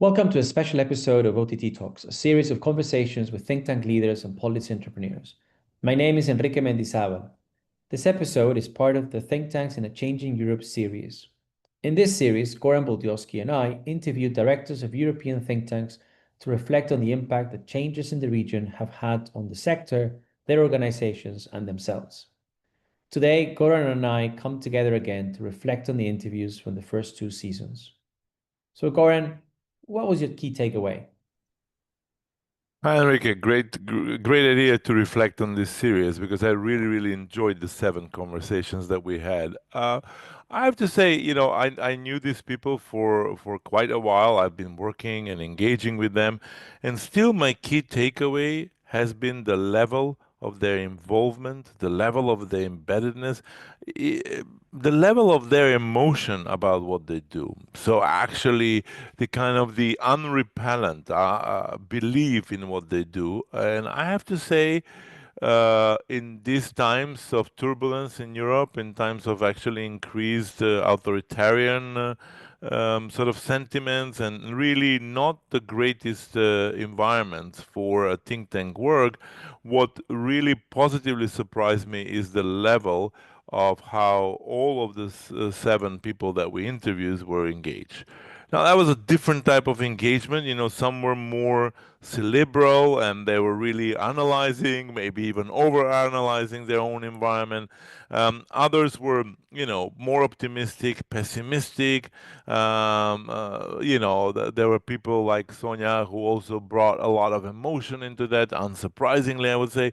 Welcome to a special episode of OTT Talks, a series of conversations with think tank leaders and policy entrepreneurs. My name is Enrique Mendizabal. This episode is part of the Think Tanks in a Changing Europe series. In this series, Goran Buldioski and I interviewed directors of European think tanks to reflect on the impact that changes in the region have had on the sector, their organizations, and themselves. Today, Goran and I come together again to reflect on the interviews from the first two seasons. So, Goran, what was your key takeaway? Hi, Enrique. Great idea to reflect on this series because I really enjoyed the seven conversations that we had. I have to say, I knew these people for quite a while. I've been working and engaging with them, and still my key takeaway has been the level of their involvement, the level of their embeddedness, the level of their emotion about what they do. So actually, the unrepellent belief in what they do. And I have to say, in these times of turbulence in Europe, in times of actually increased authoritarian sort of sentiments, and really not the greatest environment for think tank work, what really positively surprised me is the level of how all of the seven people that we interviewed were engaged. Now, that was a different type of engagement. Some were more cerebral and they were really analyzing, maybe even over analyzing their own environment. Others were, more optimistic, pessimistic. There were people like Sonia who also brought a lot of emotion into that, unsurprisingly, I would say.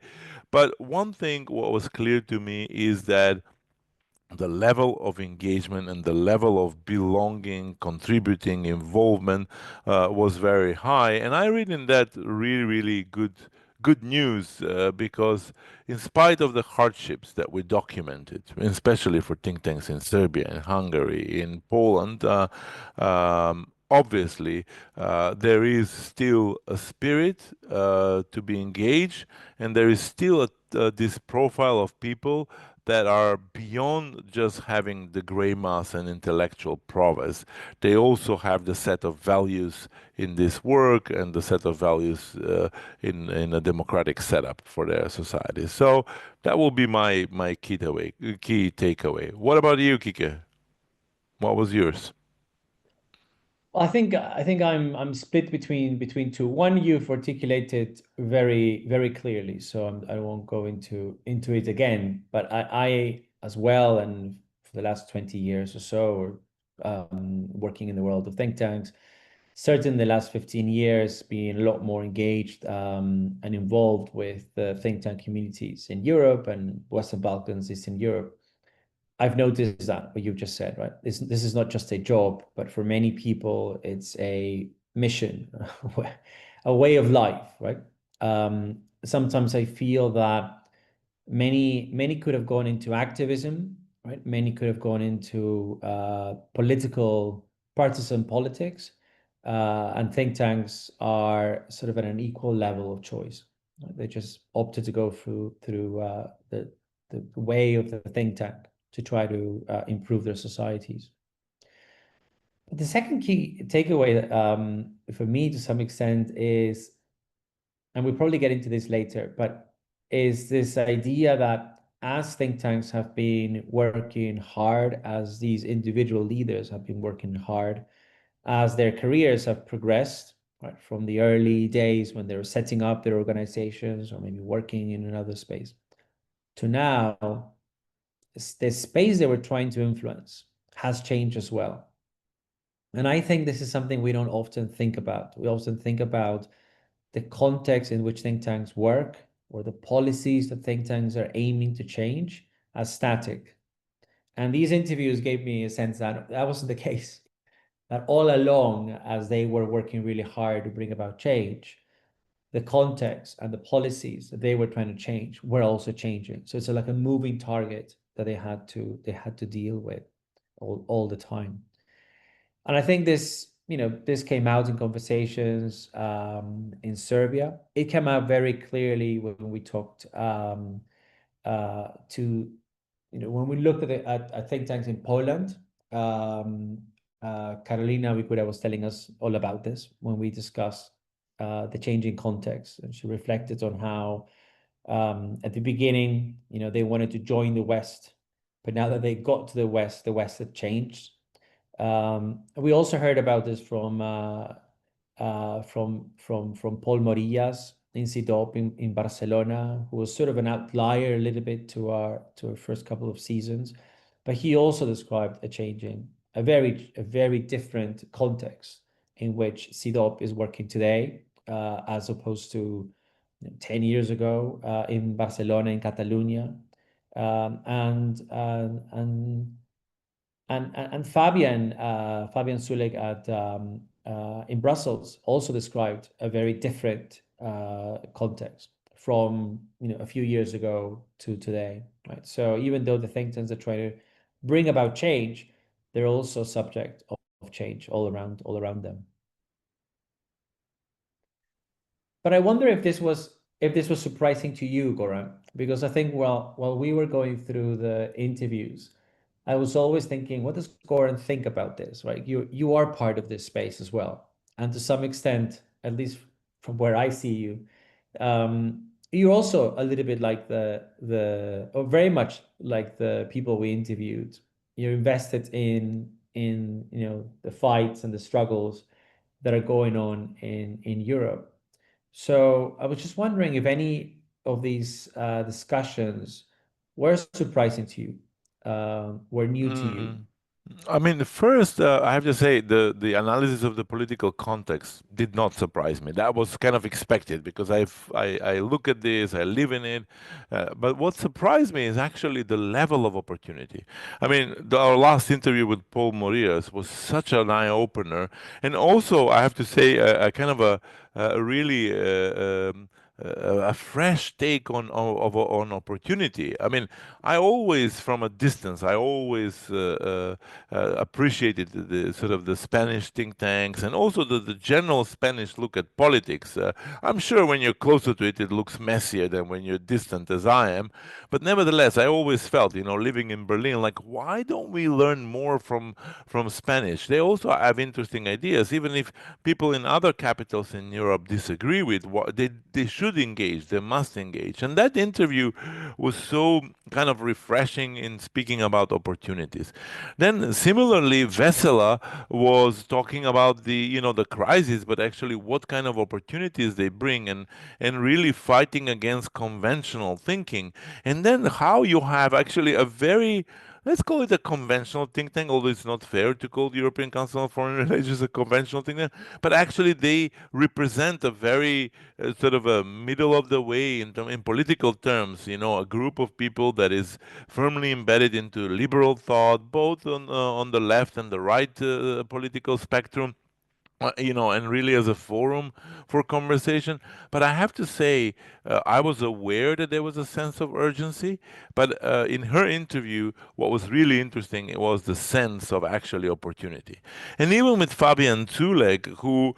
But one thing what was clear to me is that the level of engagement and the level of belonging, contributing, involvement was very high. And I read in that really good news because in spite of the hardships that we documented, especially for think tanks in Serbia and Hungary, in Poland, obviously there is still a spirit to be engaged, and there is still this profile of people that are beyond just having the gray mass and intellectual prowess. They also have the set of values in this work and the set of values in a democratic setup for their society. So that will be my key takeaway. What about you, Kike? What was yours? I think I'm split between two. One you've articulated very clearly, so I won't go into it again. But I as well, and for the last 20 years or so, working in the world of think tanks, certainly the last 15 years, being a lot more engaged and involved with the think tank communities in Europe and Western Balkans, Eastern Europe. I've noticed that what you've just said, right? This is not just a job, but for many people, it's a mission, a way of life, right? Sometimes I feel that many could have gone into activism, right? Many could have gone into political partisan politics, and think tanks are sort of at an equal level of choice. Right? They just opted to go through the way of the think tank to try to improve their societies. But the second key takeaway for me to some extent is, and we'll probably get into this later, but is this idea that as think tanks have been working hard, as these individual leaders have been working hard, as their careers have progressed, right, from the early days when they were setting up their organizations or maybe working in another space to now, the space they were trying to influence has changed as well. And I think this is something we don't often think about. We often think about the context in which think tanks work or the policies that think tanks are aiming to change as static. And these interviews gave me a sense that that wasn't the case, that all along, as they were working really hard to bring about change, the context and the policies that they were trying to change were also changing. So it's like a moving target that they had to deal with all the time. And I think this came out in conversations in Serbia. It came out very clearly when we talked to, when we looked at think tanks in Poland. Carolina Wicura was telling us all about this when we discussed the changing context, and she reflected on how at the beginning, they wanted to join the West, but now that they got to the West had changed. We also heard about this from Paul Morillas in CIDOP in Barcelona, who was sort of an outlier a little bit to our first couple of seasons, but he also described a changing, a very different context in which CIDOP is working today, as opposed to 10 years ago in Barcelona, in Catalonia. And Fabian Sulik at in Brussels also described a very different context from a few years ago to today, right? So even though the think tanks are trying to bring about change, they're also subject of change all around them. But I wonder if this was surprising to you, Goran, because I think while we were going through the interviews, I was always thinking, what does Goran think about this, right? You are part of this space as well, and to some extent, at least from where I see you, you're also a little bit like or very much like the people we interviewed. You're invested in the fights and the struggles that are going on in Europe. So I was just wondering if any of these discussions were surprising to you, were new to you. Mm. I mean, first, I have to say the analysis of the political context did not surprise me. That was kind of expected because I look at this, I live in it. But what surprised me is actually the level of opportunity. I mean, our last interview with Paul Morias was such an eye opener, and also I have to say a kind of a really a fresh take on opportunity. I mean, I always, from a distance, I always appreciated the sort of the Spanish think tanks and also the general Spanish look at politics. I'm sure when you're closer to it, it looks messier than when you're distant, as I am. But nevertheless, I always felt, living in Berlin, like why don't we learn more from Spanish? They also have interesting ideas, even if people in other capitals in Europe disagree with what they should engage, they must engage. And that interview was so kind of refreshing in speaking about opportunities. Then similarly, Vesela was talking about the crisis, but actually what kind of opportunities they bring, and really fighting against conventional thinking. And then how you have actually a very, let's call it a conventional think tank, although it's not fair to call the European Council on Foreign Relations a conventional think tank, but actually they represent a very sort of a middle of the way in political terms, a group of people that is firmly embedded into liberal thought, both on the left and the right political spectrum, and really as a forum for conversation. But I have to say, I was aware that there was a sense of urgency. But in her interview, what was really interesting it was the sense of actually opportunity. And even with Fabian Zulek, who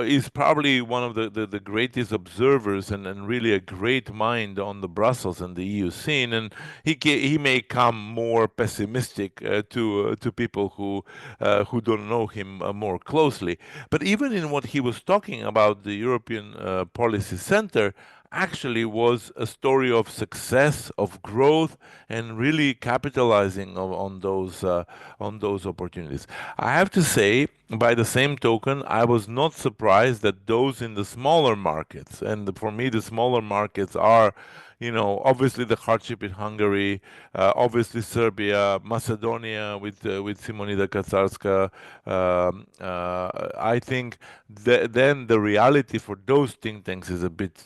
is probably one of the greatest observers and really a great mind on the Brussels and the EU scene, and he may come more pessimistic to people who don't know him more closely. But even in what he was talking about, the European Policy Center actually was a story of success, of growth, and really capitalizing on those opportunities. I have to say, by the same token, I was not surprised that those in the smaller markets, and for me, the smaller markets are, obviously the hardship in Hungary, obviously Serbia, Macedonia with Simonida Kacarska. I think then the reality for those think tanks is a bit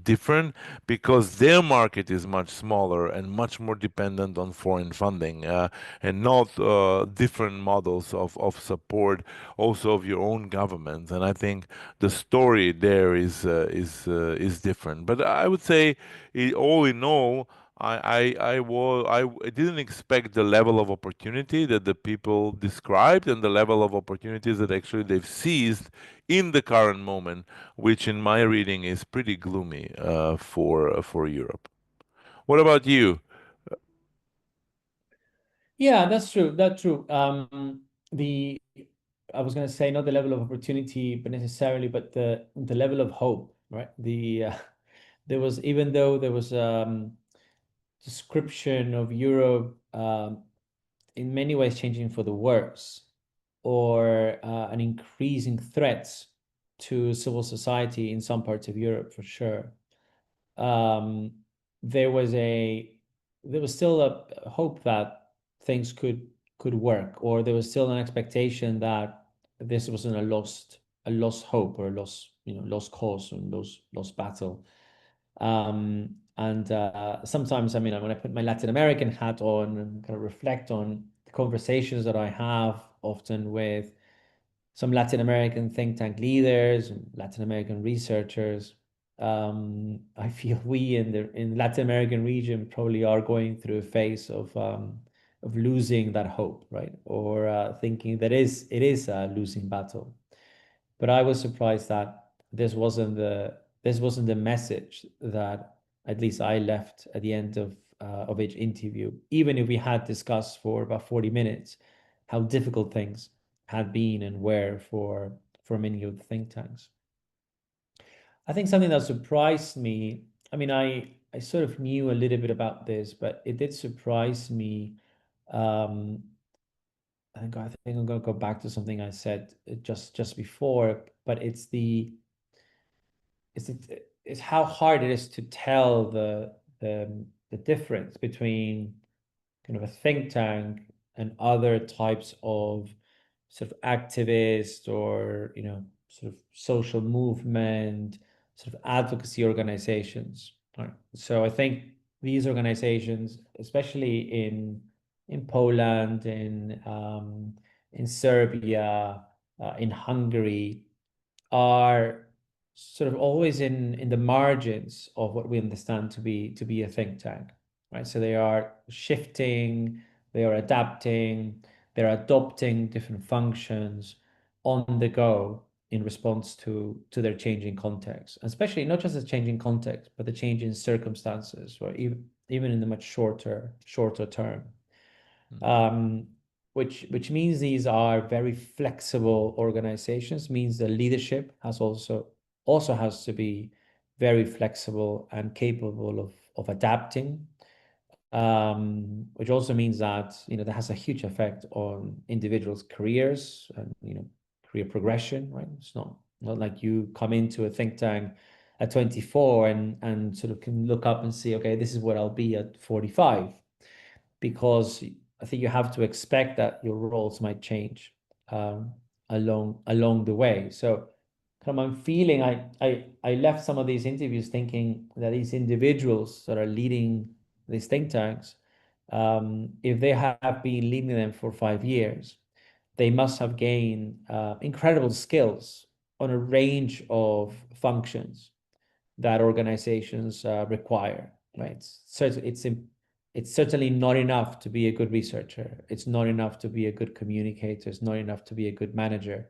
different because their market is much smaller and much more dependent on foreign funding and not different models of support also of your own government. And I think the story there is different. But I would say, all in all, I didn't expect the level of opportunity that the people described and the level of opportunities that actually they've seized in the current moment, which in my reading is pretty gloomy for Europe. What about you? Yeah, that's true. That's true. the I was going to say not the level of opportunity, but necessarily, but the level of hope, right? There was, even though there was description of Europe in many ways changing for the worse, or an increasing threats to civil society in some parts of Europe for sure. Um, there was a there was still a hope that things could work, or there was still an expectation that this wasn't a lost hope, or a lost cause, or lost battle. And sometimes, I mean, when I put my Latin American hat on and kind of reflect on the conversations that I have often with some Latin American think tank leaders and Latin American researchers, I feel we in Latin American region probably are going through a phase of losing that hope, right? Or thinking that it is a losing battle. But I was surprised that this wasn't the message that at least I left at the end of each interview, even if we had discussed for about 40 minutes how difficult things had been and were for many of the think tanks. I think something that surprised me, I mean, I sort of knew a little bit about this, but it did surprise me. Um, I think I'm gonna go back to something I said just before, but it's how hard it is to tell the difference between kind of a think tank and other types of sort of activist, or sort of social movement, sort of advocacy organizations, right? So I think these organizations, especially in Poland, in Serbia, in Hungary, are sort of always in the margins of what we understand to be a think tank, right? So they are shifting, they are adapting, they're adopting different functions on the go in response to their changing context, especially not just the changing context, but the changing circumstances, or even in the much shorter term. Um, which means these are very flexible organizations, means the leadership also has to be very flexible and capable of adapting, which also means that that has a huge effect on individuals' careers and career progression, right? It's not like you come into a think tank at 24 and sort of can look up and see, okay, this is what I'll be at 45, because I think you have to expect that your roles might change um, along the way. So kind of I'm feeling I left some of these interviews thinking that these individuals that are leading these think tanks, if they have been leading them for 5 years, they must have gained incredible skills on a range of functions that organizations require, right? So it's certainly not enough to be a good researcher. It's not enough to be a good communicator. It's not enough to be a good manager.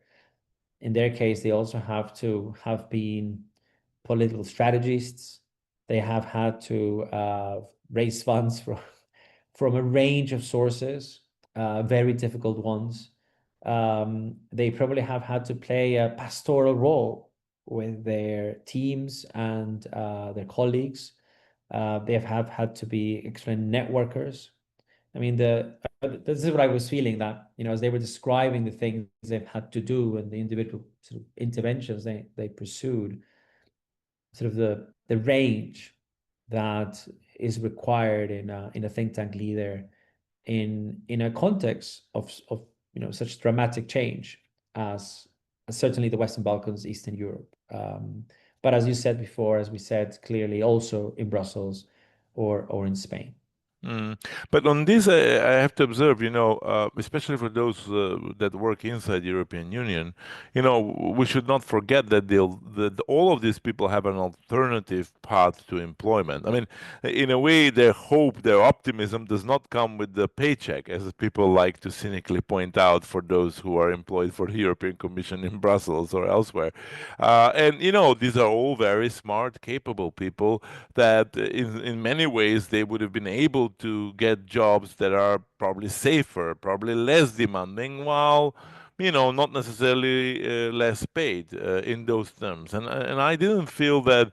In their case, they also have to have been political strategists. They have had to raise funds from a range of sources, very difficult ones. They probably have had to play a pastoral role with their teams and their colleagues. They have had to be excellent networkers. I mean, this is what I was feeling, that as they were describing the things they've had to do and the individual sort of interventions they pursued, sort of the range that is required in a think tank leader in a context of such dramatic change as certainly the Western Balkans, Eastern Europe. But as you said before, as we said clearly, also in Brussels or in Spain. Mm. But on this, I have to observe, especially for those that work inside European Union, we should not forget that all of these people have an alternative path to employment. I mean, in a way, their hope, their optimism does not come with the paycheck, as people like to cynically point out for those who are employed for the European Commission in Brussels or elsewhere. And, these are all very smart, capable people that in many ways they would have been able able to get jobs that are probably safer, probably less demanding, while not necessarily less paid in those terms. And I didn't feel that.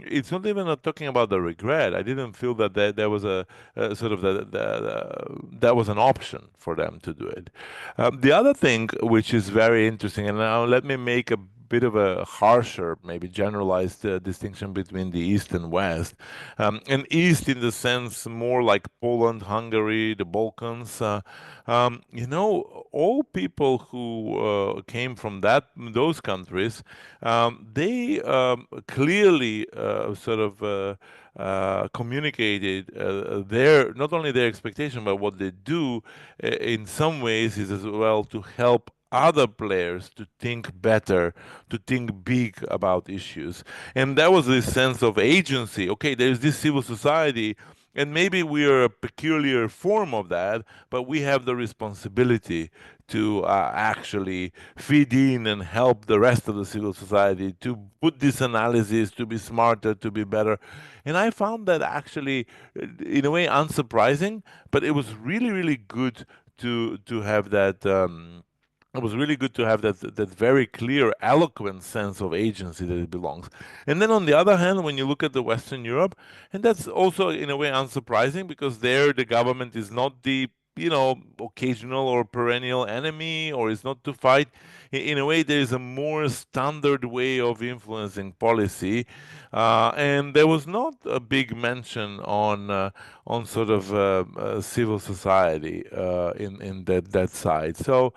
It's not even talking about the regret. I didn't feel that there was a sort of that was an option for them to do it. The other thing which is very interesting, and now let me make a bit of a harsher, maybe generalized distinction between the East and West. And East in the sense more like Poland, Hungary, the Balkans. All people who came from those countries, they clearly sort of communicated their not only their expectation but what they do in some ways is as well to help other players to think better, to think big about issues. And that was this sense of agency. Okay, there's this civil society, and maybe we are a peculiar form of that, but we have the responsibility to actually feed in and help the rest of the civil society to put this analysis to be smarter, to be better. And I found that actually, in a way, unsurprising, but it was really, really good to have that. It was really good to have that very clear, eloquent sense of agency that it belongs. And then on the other hand, when you look at the Western Europe, and that's also in a way unsurprising because there the government is not the occasional or perennial enemy, or is not to fight. In a way, there is a more standard way of influencing policy, and there was not a big mention on sort of civil society in that side. So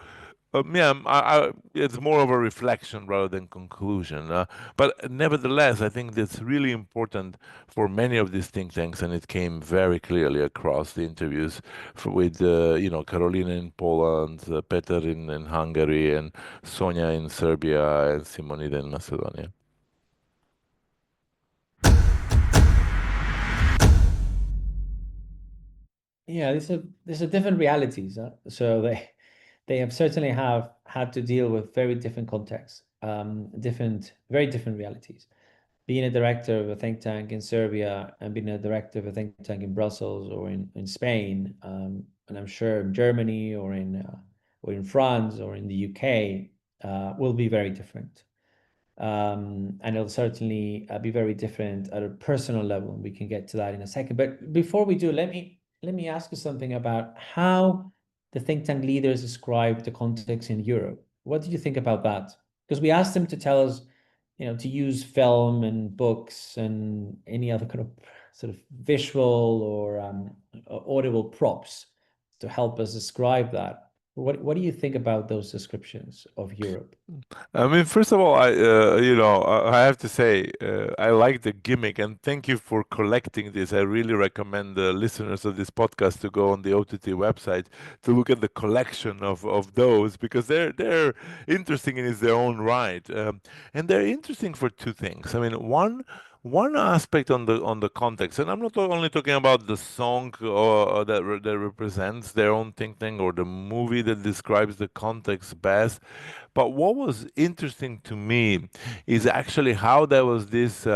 yeah, it's more of a reflection rather than conclusion. But nevertheless, I think that's really important for many of these think tanks, and it came very clearly across the interviews with, Carolina in Poland, Peter in Hungary, and Sonia in Serbia, and Simonida in Macedonia. Yeah, these are different realities. So they have certainly have had to deal with very different contexts, very different realities. Being a director of a think tank in Serbia and being a director of a think tank in Brussels or in Spain, and I'm sure in Germany or in France or in the UK, will be very different. And it'll certainly be very different at a personal level. We can get to that in a second. But before we do, let me ask you something about how the think tank leaders describe the context in Europe. What did you think about that? Because we asked them to tell us, to use film and books and any other kind of sort of visual or audible props to help us describe that. What do you think about those descriptions of Europe? I mean, first of all, I have to say, I like the gimmick, and thank you for collecting this. I really recommend the listeners of this podcast to go on the OTT website to look at the collection of those because they're interesting in their own right, and they're interesting for two things. I mean, one aspect on the context, and I'm not only talking about the song that represents their own thinking or the movie that describes the context best, but what was interesting to me is actually how there was this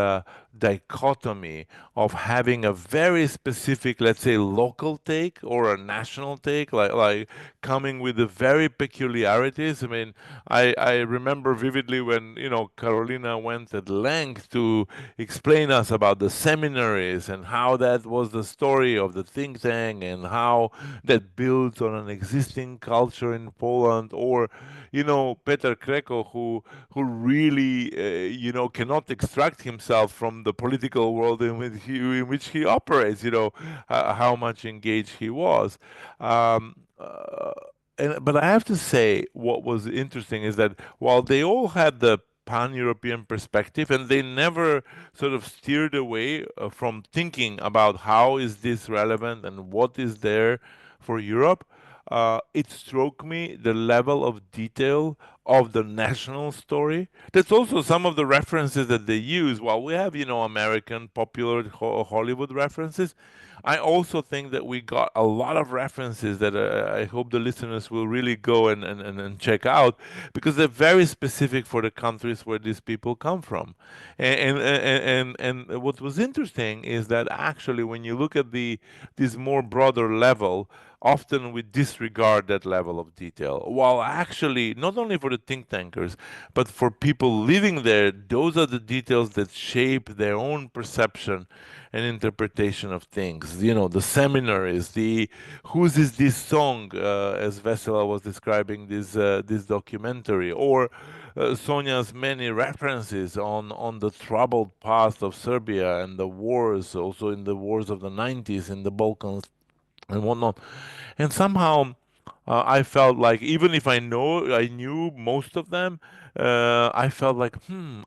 dichotomy of having a very specific, let's say, local take or a national take, like coming with the very peculiarities. I mean, I remember vividly when Carolina went at length to explain us about the seminaries and how that was the story of the think tank and how that builds on an existing culture in Poland, or Peter Kreko, who really cannot extract himself from the political world in which he operates. How much engaged he was. Um, uh, but I have to say, what was interesting is that while they all had the pan-European perspective, and they never sort of steered away from thinking about how is this relevant and what is there for Europe. It struck me the level of detail of the national story. That's also some of the references that they use. While we have, American popular Hollywood references, I also think that we got a lot of references that I hope the listeners will really go and check out, because they're very specific for the countries where these people come from. And what was interesting is that actually, when you look at this more broader level, often we disregard that level of detail. While actually, not only for the think tankers, but for people living there, those are the details that shape their own perception and interpretation of things. The seminaries, the whose is this song, as Vesela was describing this documentary, or Sonia's many references on the troubled past of Serbia and the wars, also in the wars of the 90s in the Balkans and whatnot. And somehow, I felt like, even if I knew most of them, I felt like,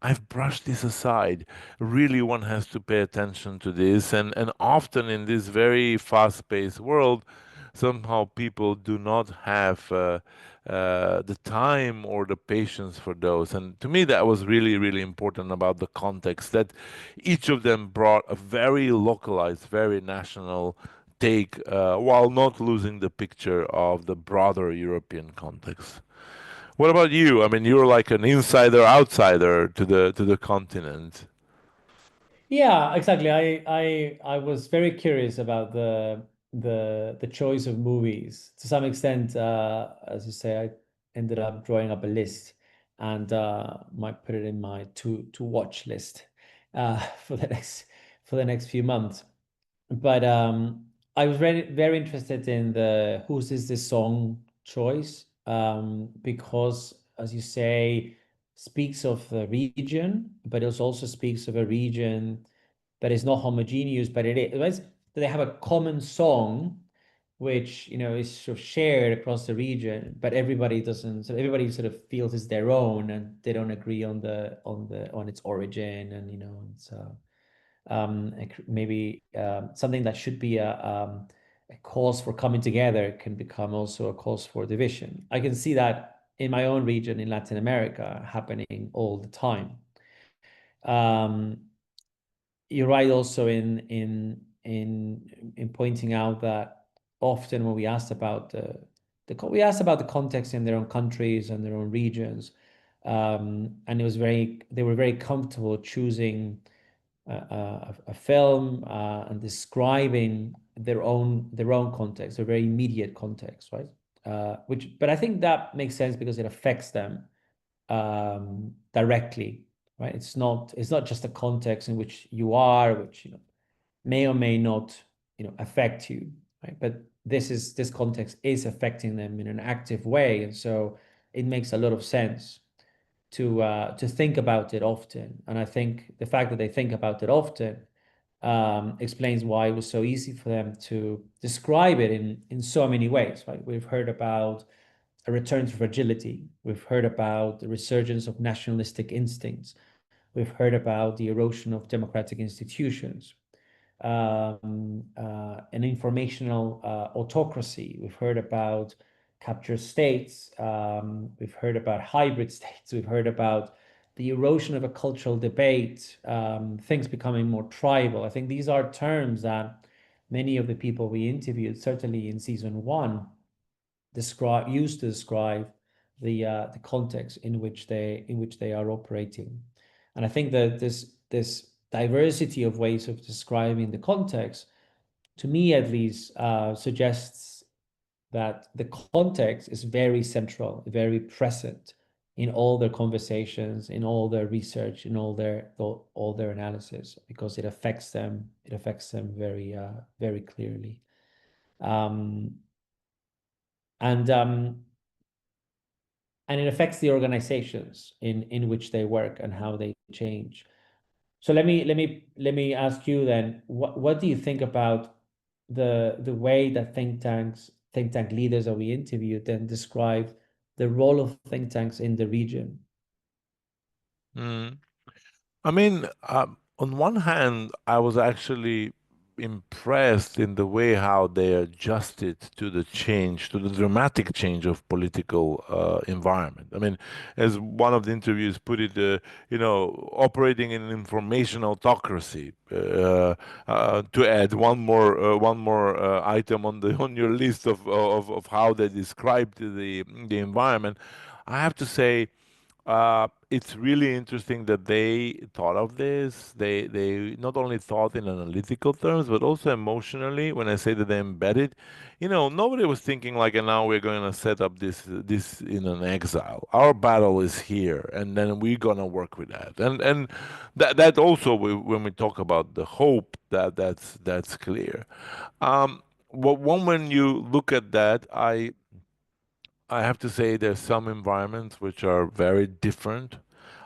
I've brushed this aside. Really, one has to pay attention to this, and often in this very fast-paced world, somehow people do not have the time or the patience for those. And to me, that was really, really important about the context, that each of them brought a very localized, very national take, while not losing the picture of the broader European context. What about you? I mean, you're like an insider outsider to the continent. Yeah, exactly. I was very curious about the choice of movies. To some extent, as you say, I ended up drawing up a list and might put it in my to watch list for the next few months. But I was very interested in the whose is this song choice, because, as you say, speaks of the region, but it also speaks of a region that is not homogeneous, but it is they have a common song, which is sort of shared across the region, but everybody doesn't. So everybody sort of feels it's their own, and they don't agree on its origin, and it's maybe something that should be a cause for coming together can become also a cause for division. I can see that in my own region in Latin America happening all the time. Um, you're right also in pointing out that often when we asked about we asked about the context in their own countries and their own regions, and they were very comfortable choosing a film and describing their own context, their very immediate context, right? But I think that makes sense because it affects them directly, right? It's not just a context in which you are, which may or may not affect you, right? But this context is affecting them in an active way, and so it makes a lot of sense to think about it often. And I think the fact that they think about it often explains why it was so easy for them to describe it in so many ways, right? We've heard about a return to fragility. We've heard about the resurgence of nationalistic instincts. We've heard about the erosion of democratic institutions, an informational autocracy. We've heard about captured states. We've heard about hybrid states. We've heard about the erosion of a cultural debate, things becoming more tribal. I think these are terms that many of the people we interviewed, certainly in season one, used to describe the context in which they are operating. And I think that this diversity of ways of describing the context, to me at least, suggests that the context is very central, very present in all their conversations, in all their research, in all their analysis, because it affects them. It affects them very clearly. Um, and and it affects the organizations in which they work and how they change. So let me ask you then, what do you think about the way that think tank leaders that we interviewed then describe the role of think tanks in the region? Mm. I mean, on one hand, I was actually impressed in the way how they adjusted to the change, to the dramatic change of political environment. I mean, as one of the interviews put it, operating in an information autocracy. To add one more item on the on your list of how they described the environment, I have to say it's really interesting that they thought of this. They not only thought in analytical terms, but also emotionally. When I say that they embedded, nobody was thinking like, and now we're going to set up this in an exile. Our battle is here, and then we're going to work with that. And that also, when we talk about the hope, that's clear. When you look at that, I have to say there's some environments which are very different.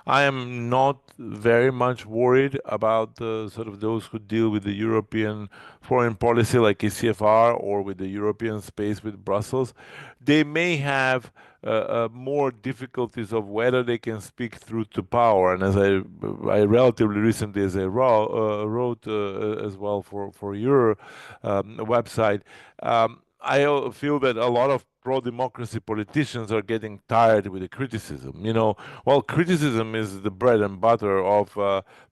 I am not very much worried about the sort of those who deal with the European foreign policy like ECFR or with the European space with Brussels. They may have more difficulties of whether they can speak through to power. And as I relatively recently, as I wrote as well for your website, I feel that a lot of pro-democracy politicians are getting tired with the criticism. While criticism is the bread and butter of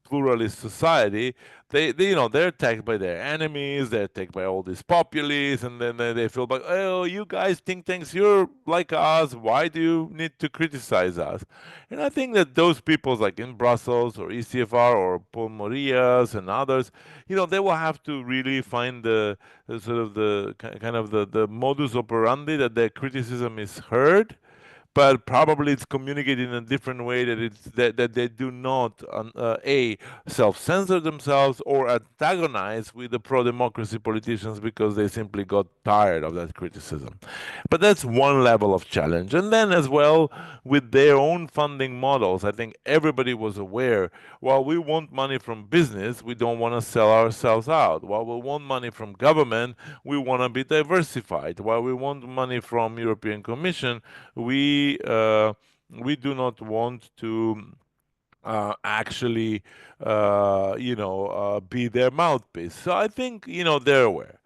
pluralist society, they're attacked by their enemies, they're attacked by all these populists, and then they feel like, oh, you guys think things, you're like us, why do you need to criticize us? And I think that those people like in Brussels or ECFR or Paul Morias and others, they will have to really find the sort of the kind of the modus operandi that their criticism is heard, but probably it's communicated in a different way that they do not a self-censor themselves or antagonize with the pro-democracy politicians because they simply got tired of that criticism. But that's one level of challenge. And then as well with their own funding models, I think everybody was aware, while we want money from business, we don't want to sell ourselves out. While we want money from government, we want to be diversified. While we want money from European Commission, we do not want to be their mouthpiece. So I think they're aware.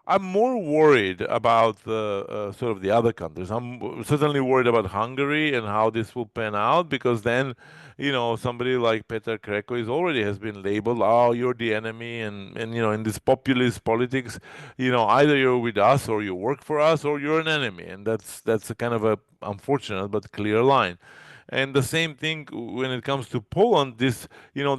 I'm more worried about the sort of the other countries. I'm certainly worried about Hungary and how this will pan out because then, somebody like Peter Kreko is already has been labeled, oh, you're the enemy, and in this populist politics, either you're with us or you work for us or you're an enemy, and that's a kind of a unfortunate but clear line. And the same thing when it comes to Poland, this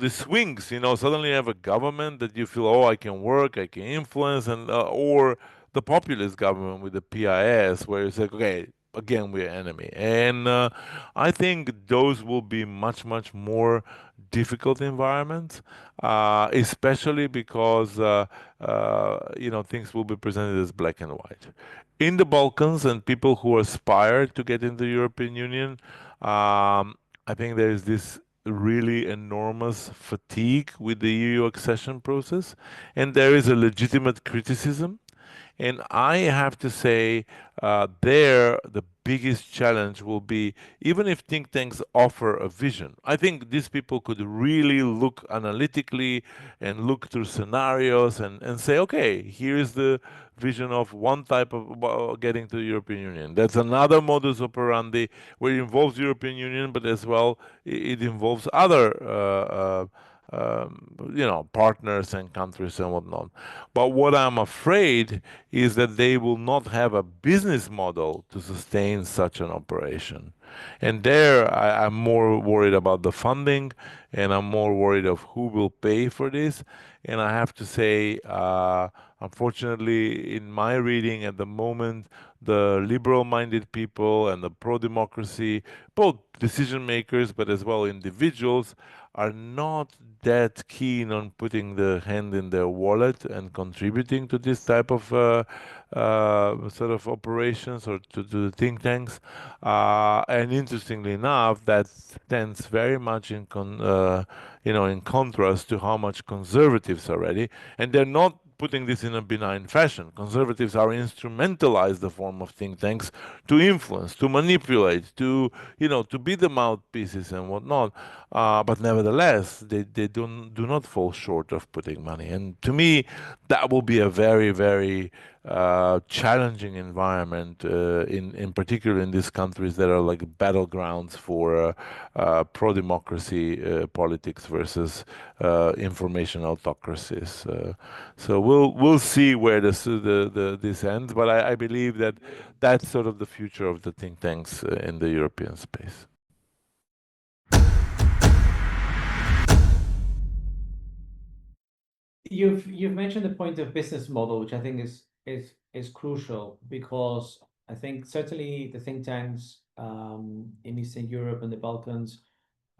swings, suddenly you have a government that you feel, oh, I can work, I can influence, and or the populist government with the PIS, where it's like, okay, again, we're enemy. And I think those will be much, much more difficult environments, especially because, things will be presented as black and white. In the Balkans and people who aspire to get in the European Union, I think there is this really enormous fatigue with the EU accession process, and there is a legitimate criticism. And I have to say, there, the biggest challenge will be even if think tanks offer a vision. I think these people could really look analytically and look through scenarios and say, okay, here's the vision of one type of getting to the European Union. That's another modus operandi where it involves European Union, but as well it involves other partners and countries and whatnot. But what I'm afraid is that they will not have a business model to sustain such an operation. And there, I'm more worried about the funding, and I'm more worried of who will pay for this. And I have to say, unfortunately, in my reading at the moment, the liberal-minded people and the pro-democracy, both decision makers, but as well individuals, are not that keen on putting the hand in their wallet and contributing to this type of sort of operations or to the think tanks. And interestingly enough, that stands very much in contrast to how much conservatives are ready, and they're not putting this in a benign fashion. Conservatives are instrumentalize the form of think tanks to influence, to manipulate, to be the mouthpieces and whatnot. But nevertheless, they do not fall short of putting money. And to me, that will be a very, very challenging environment, in particular in these countries that are like battlegrounds for pro-democracy politics versus information autocracies. So we'll see where this ends. But I believe that that's sort of the future of the think tanks in the European space. You've mentioned the point of business model, which I think is crucial, because I think certainly the think tanks in Eastern Europe and the Balkans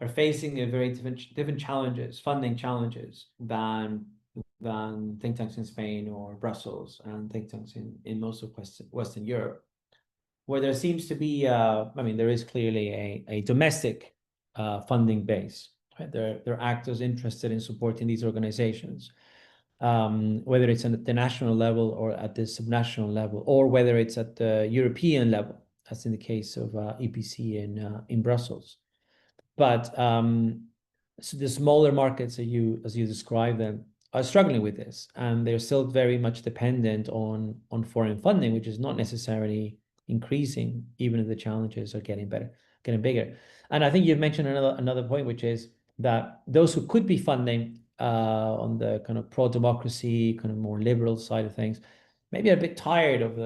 are facing a very different challenges, funding challenges than think tanks in Spain or Brussels and think tanks in most of Western Europe, where there seems to be, I mean, there is clearly a domestic funding base. Right? There are actors interested in supporting these organizations, whether it's at the national level or at the subnational level, or whether it's at the European level, as in the case of EPC in Brussels. But so the smaller markets, as you describe them, are struggling with this, and they're still very much dependent on foreign funding, which is not necessarily increasing, even if the challenges are getting better, getting bigger. And I think you've mentioned another point, which is that those who could be funding on the kind of pro-democracy, kind of more liberal side of things, maybe are a bit tired of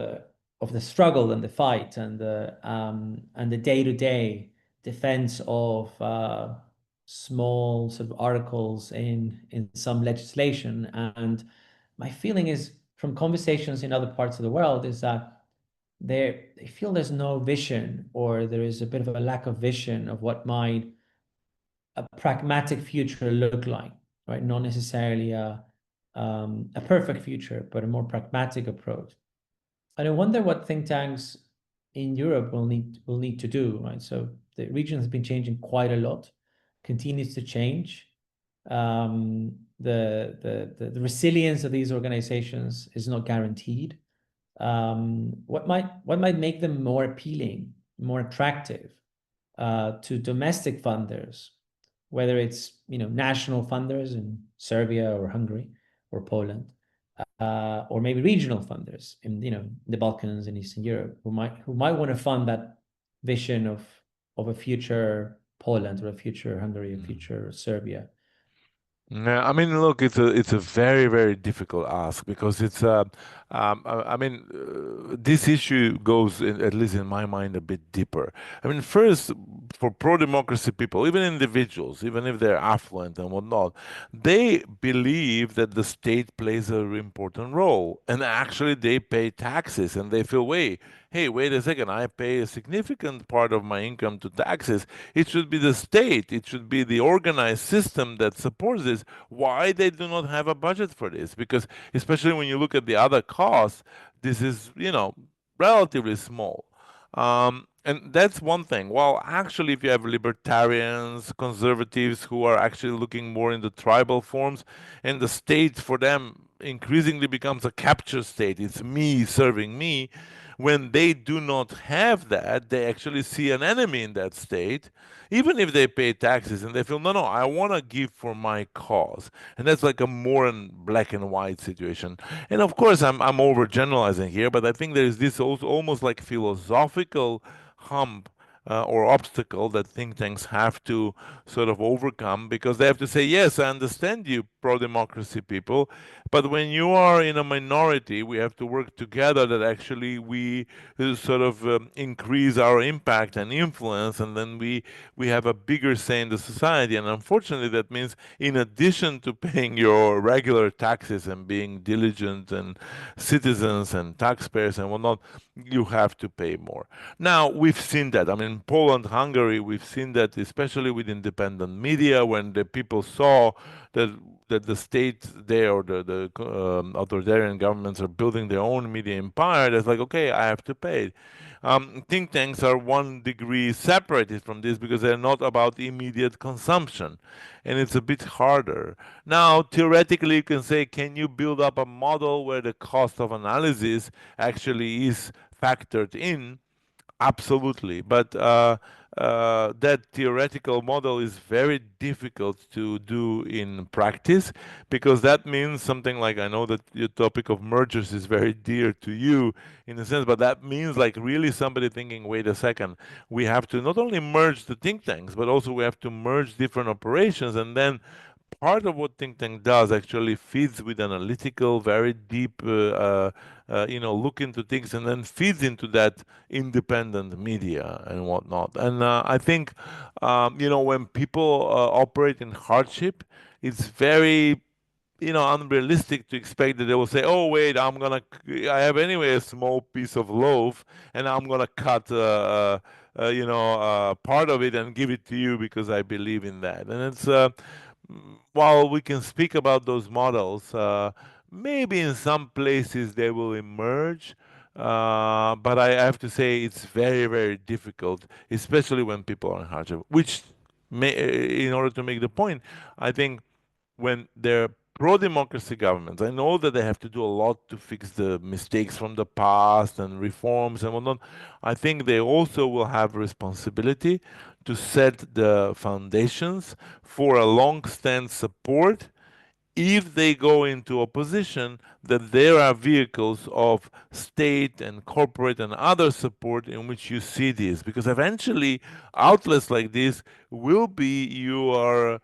the struggle and the fight and the day-to-day defense of small sort of articles in some legislation. And my feeling is from conversations in other parts of the world is that they feel there's no vision, or there is a bit of a lack of vision of what might a pragmatic future look like, right? Not necessarily a perfect future, but a more pragmatic approach. And I wonder what think tanks in Europe will need to do, right? So the region has been changing quite a lot, continues to change. The resilience of these organizations is not guaranteed. What might make them more appealing, more attractive to domestic funders, whether it's national funders in Serbia or Hungary or Poland, or maybe regional funders in the Balkans and Eastern Europe, who might want to fund that vision of a future Poland or a future Hungary, a future Serbia. Yeah, I mean, look, it's a very, very difficult ask because I mean, this issue goes, at least in my mind, a bit deeper. I mean, first, for pro-democracy people, even individuals, even if they're affluent and whatnot, they believe that the state plays an important role, and actually they pay taxes, and they feel, hey, wait a second, I pay a significant part of my income to taxes. It should be the state, it should be the organized system that supports this. Why they do not have a budget for this? Because especially when you look at the other costs, this is, relatively small. And that's one thing. Well, actually, if you have libertarians, conservatives who are actually looking more in the tribal forms, and the state for them increasingly becomes a capture state, it's me serving me. When they do not have that, they actually see an enemy in that state, even if they pay taxes and they feel, no, no, I want to give for my cause. And that's like a more in black and white situation. And of course, I'm overgeneralizing here, but I think there is this also almost like philosophical hump or obstacle that think tanks have to sort of overcome, because they have to say, yes, I understand you, pro democracy people, but when you are in a minority, we have to work together that actually we sort of increase our impact and influence, and then we have a bigger say in the society. And unfortunately, that means in addition to paying your regular taxes and being diligent and citizens and taxpayers and whatnot, you have to pay more. Now, we've seen that. I mean, Poland, Hungary, we've seen that, especially with independent media, when the people saw that the state there, or the authoritarian governments are building their own media empire. That's like, okay, I have to pay. Think tanks are 1 degree separated from this because they're not about immediate consumption, and it's a bit harder. Now, theoretically, you can say, can you build up a model where the cost of analysis actually is factored in? Absolutely. But that theoretical model is very difficult to do in practice, because that means something like, I know that your topic of mergers is very dear to you in a sense, but that means like really somebody thinking, wait a second, we have to not only merge the think tanks, but also we have to merge different operations. And then part of what think tank does actually feeds with analytical, very deep, look into things, and then feeds into that independent media and whatnot. And I think, when people operate in hardship, it's very unrealistic to expect that they will say, "Oh, wait, I have anyway a small piece of loaf, and I'm gonna cut, part of it and give it to you because I believe in that." And it's while we can speak about those models, maybe in some places they will emerge. But I have to say it's very, very difficult, especially when people are in hardship. Which, in order to make the point, I think when they're pro-democracy governments, I know that they have to do a lot to fix the mistakes from the past and reforms and whatnot. I think they also will have responsibility to set the foundations for a long-stand support if they go into opposition, that there are vehicles of state and corporate and other support in which you see this. Because eventually, outlets like this will be your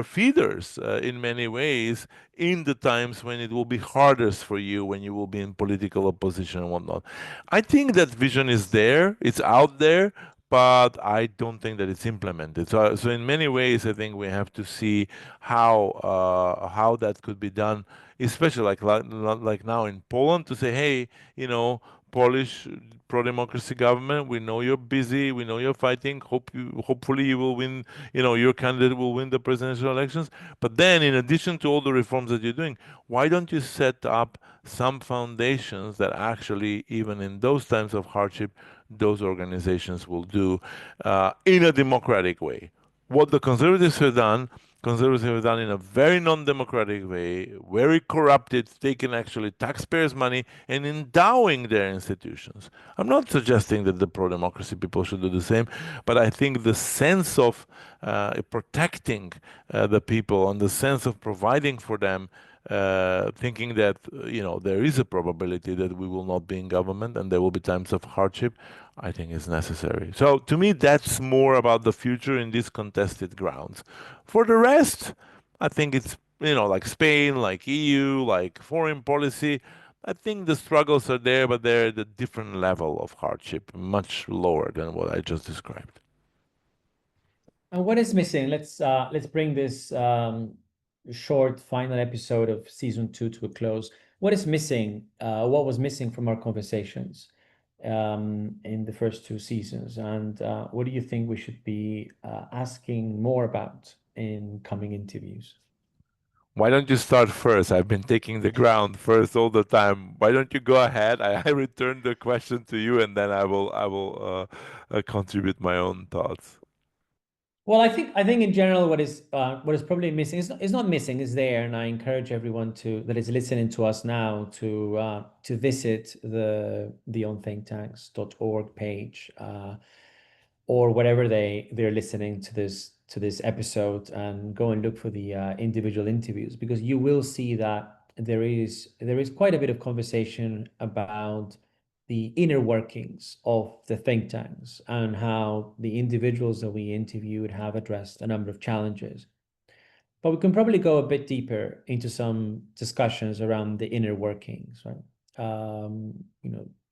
feeders in many ways in the times when it will be hardest for you, when you will be in political opposition and whatnot. I think that vision is there, it's out there, but I don't think that it's implemented. So in many ways, I think we have to see how that could be done, especially like now in Poland, to say, hey, Polish pro-democracy government, we know you're busy, we know you're fighting. Hopefully you will win. Your candidate will win the presidential elections. But then, in addition to all the reforms that you're doing, why don't you set up some foundations that actually, even in those times of hardship, those organizations will do in a democratic way. What the conservatives have done in a very non-democratic way, very corrupted, taking actually taxpayers' money and endowing their institutions. I'm not suggesting that the pro-democracy people should do the same, but I think the sense of protecting the people and the sense of providing for them, thinking that there is a probability that we will not be in government and there will be times of hardship, I think is necessary. So to me, that's more about the future in these contested grounds. For the rest, I think it's like Spain, like EU, like foreign policy. I think the struggles are there, but they're at a different level of hardship, much lower than what I just described. And what is missing? Let's bring this short final episode of season 2 to a close. What is missing? What was missing from our conversations in the first 2 seasons? And what do you think we should be asking more about in coming interviews? Why don't you start first? I've been taking the ground first all the time. Why don't you go ahead? I return the question to you, and then I will contribute my own thoughts. Well, I think in general, what is probably missing is not missing, is there, and I encourage everyone that is listening to us now to visit the onthinktanks.org page, or whatever they're listening to this episode, and go and look for the individual interviews, because you will see that there is quite a bit of conversation about the inner workings of the think tanks and how the individuals that we interviewed have addressed a number of challenges. But we can probably go a bit deeper into some discussions around the inner workings, right?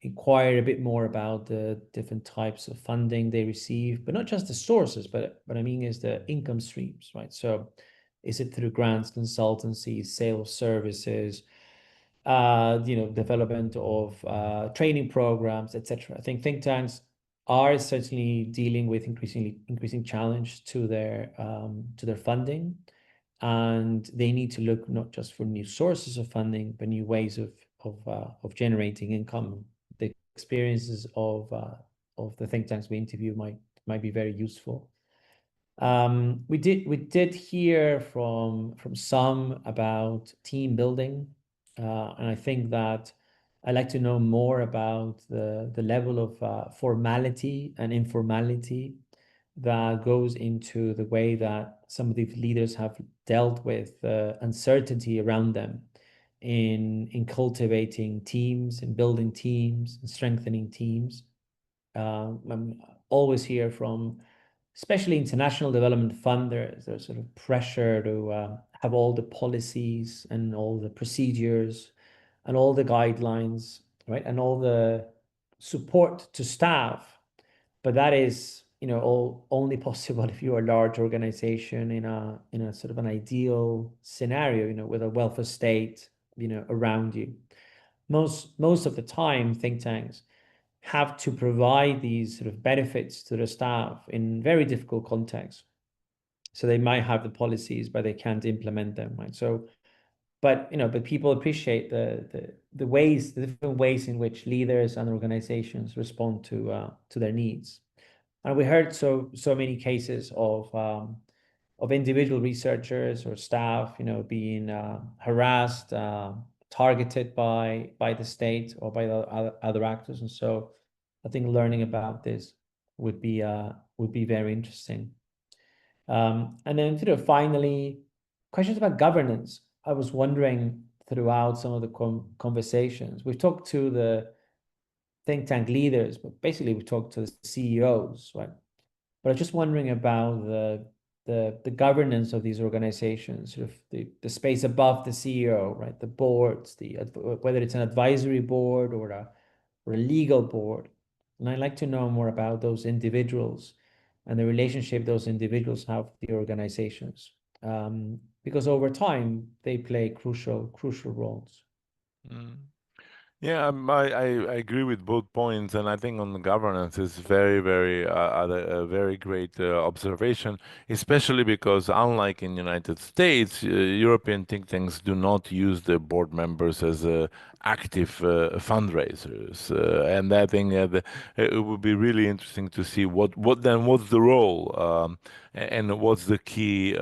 Inquire a bit more about the different types of funding they receive, but not just the sources, but I mean is the income streams, right? So is it through grants, consultancies, sale of services, development of training programs, etc. I think think tanks are certainly dealing with increasing challenge to their funding, and they need to look not just for new sources of funding, but new ways of generating income. The experiences of the think tanks we interview might be very useful. We did hear from some about team building, and I think that I'd like to know more about the level of formality and informality that goes into the way that some of these leaders have dealt with uncertainty around them in cultivating teams and building teams and strengthening teams. I'm always hear from, especially international development funders, there's sort of pressure to have all the policies and all the procedures and all the guidelines, right, and all the support to staff. But that is, all only possible if you're a large organization in a sort of an ideal scenario, with a welfare state, around you. Most of the time, think tanks have to provide these sort of benefits to the staff in very difficult contexts. So they might have the policies, but they can't implement them, right? So, but people appreciate the different ways in which leaders and organizations respond to their needs. And we heard so many cases of individual researchers or staff, being harassed, targeted by the state or by the other actors. And so I think learning about this would be very interesting. And then finally, questions about governance. I was wondering throughout some of the conversations, we've talked to the think tank leaders, but basically we talked to the CEOs, right? But I was just wondering about the governance of these organizations, sort of the space above the CEO, right? The boards, whether it's an advisory board or a legal board. And I'd like to know more about those individuals and the relationship those individuals have with the organizations. Because over time they play crucial roles. Mm. Yeah, I agree with both points, and I think on the governance is a very great observation, especially because unlike in United States, European think tanks do not use their board members as active fundraisers, and I think it would be really interesting to see what's the role and what's the key.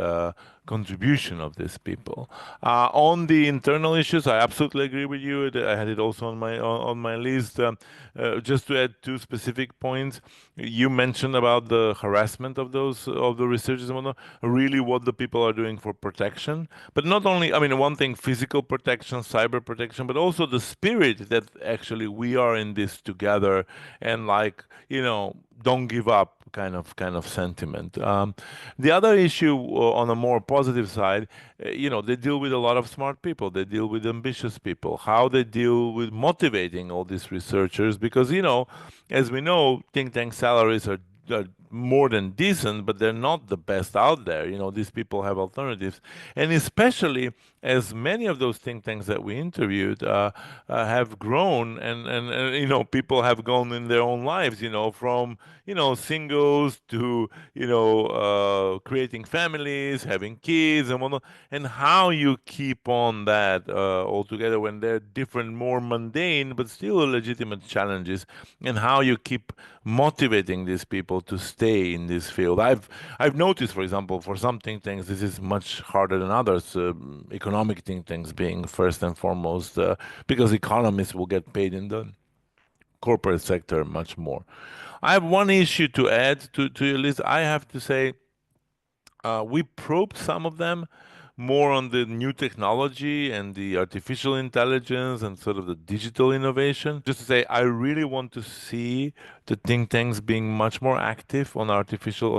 Contribution of these people. On the internal issues, I absolutely agree with you. I had it also on my list. Just to add two specific points, you mentioned about the harassment of the researchers and whatnot. Really, what the people are doing for protection, but not only. I mean, one thing, physical protection, cyber protection, but also the spirit that actually we are in this together, and like don't give up kind of sentiment. The other issue on a more positive side, they deal with a lot of smart people. They deal with ambitious people. How they deal with motivating all these researchers, because as we know, think tank salaries are more than decent, but they're not the best out there. These people have alternatives, and especially as many of those think tanks that we interviewed have grown, and people have gone in their own lives. From singles to creating families, having kids, and whatnot, and how you keep on that all together when they're different, more mundane, but still legitimate challenges, and how you keep motivating these people to stay in this field. I've noticed, for example, for some think tanks, this is much harder than others. Economic think tanks being first and foremost, because economists will get paid in the corporate sector much more. I have one issue to add to your list. I have to say, we probed some of them more on the new technology and the artificial intelligence and sort of the digital innovation. Just to say, I really want to see the think tanks being much more active on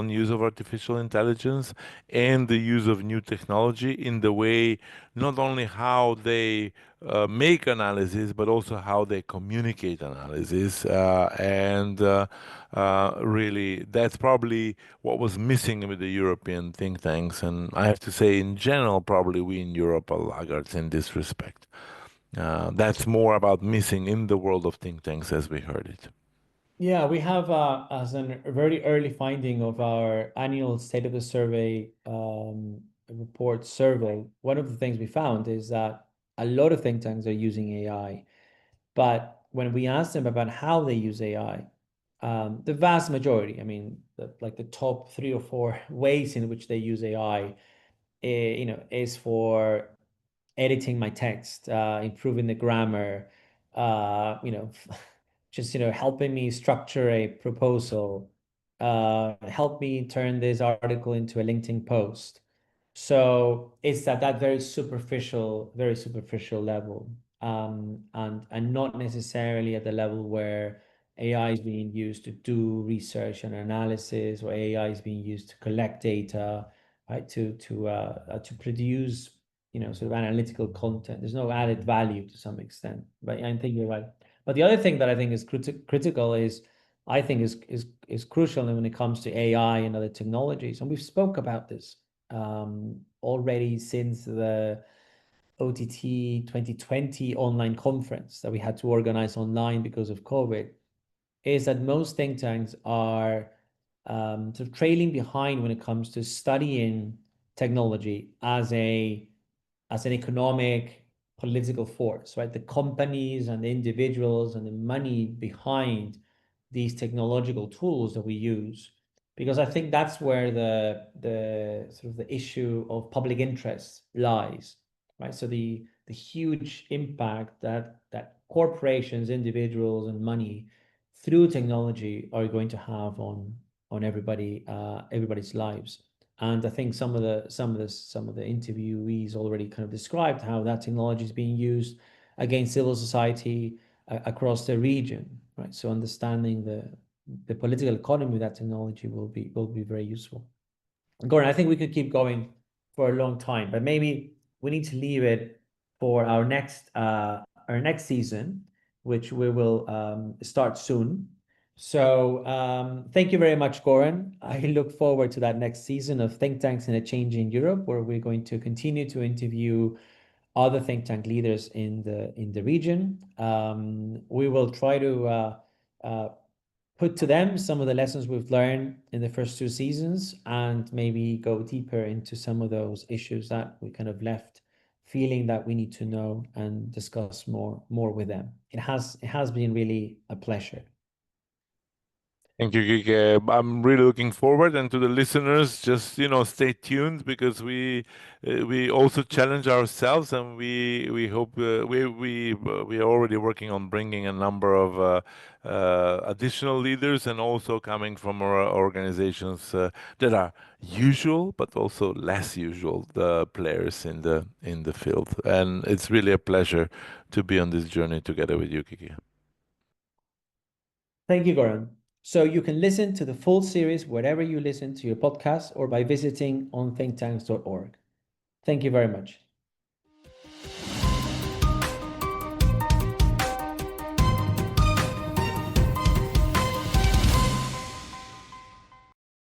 use of artificial intelligence and the use of new technology in the way not only how they make analysis, but also how they communicate analysis. Really, that's probably what was missing with the European think tanks. And I have to say, in general, probably we in Europe are laggards in this respect. That's more about missing in the world of think tanks as we heard it. Yeah, we have as a very early finding of our annual State of the Survey report survey, one of the things we found is that a lot of think tanks are using AI. But when we ask them about how they use AI, the vast majority, I mean, like the top 3 or 4 ways in which they use AI, is for editing my text, improving the grammar, just, helping me structure a proposal, help me turn this article into a LinkedIn post. So it's at that very superficial level, and not necessarily at the level where AI is being used to do research and analysis, or AI is being used to collect data, right? To produce, sort of analytical content. There's no added value to some extent, but I think you're right. But the other thing that I think is critical is, I think is crucial when it comes to AI and other technologies, and we've spoke about this already since the OTT 2020 online conference that we had to organize online because of COVID, is that most think tanks are sort of trailing behind when it comes to studying technology as an economic political force, right? The companies and the individuals and the money behind these technological tools that we use, because I think that's where the sort of the issue of public interest lies, right? So the huge impact that corporations, individuals, and money through technology are going to have on everybody's lives. And I think some of the interviewees already kind of described how that technology is being used against civil society across the region, right? So understanding the political economy of that technology will be very useful. Goran, I think we could keep going for a long time, but maybe we need to leave it for our next season, which we will start soon. So thank you very much, Goran. I look forward to that next season of Think Tanks in a Changing Europe, where we're going to continue to interview other think tank leaders in the region. We will try to put to them some of the lessons we've learned in the first two seasons, and maybe go deeper into some of those issues that we kind of left feeling that we need to know and discuss more with them. It has been really a pleasure. Thank you, Kike. I'm really looking forward, and to the listeners, just stay tuned, because we also challenge ourselves, and we hope we are already working on bringing a number of additional leaders, and also coming from our organizations that are usual but also less usual players in the field. And it's really a pleasure to be on this journey together with you, Kike. Thank you, Goran. So you can listen to the full series wherever you listen to your podcast, or by visiting on thinktanks.org. Thank you very much.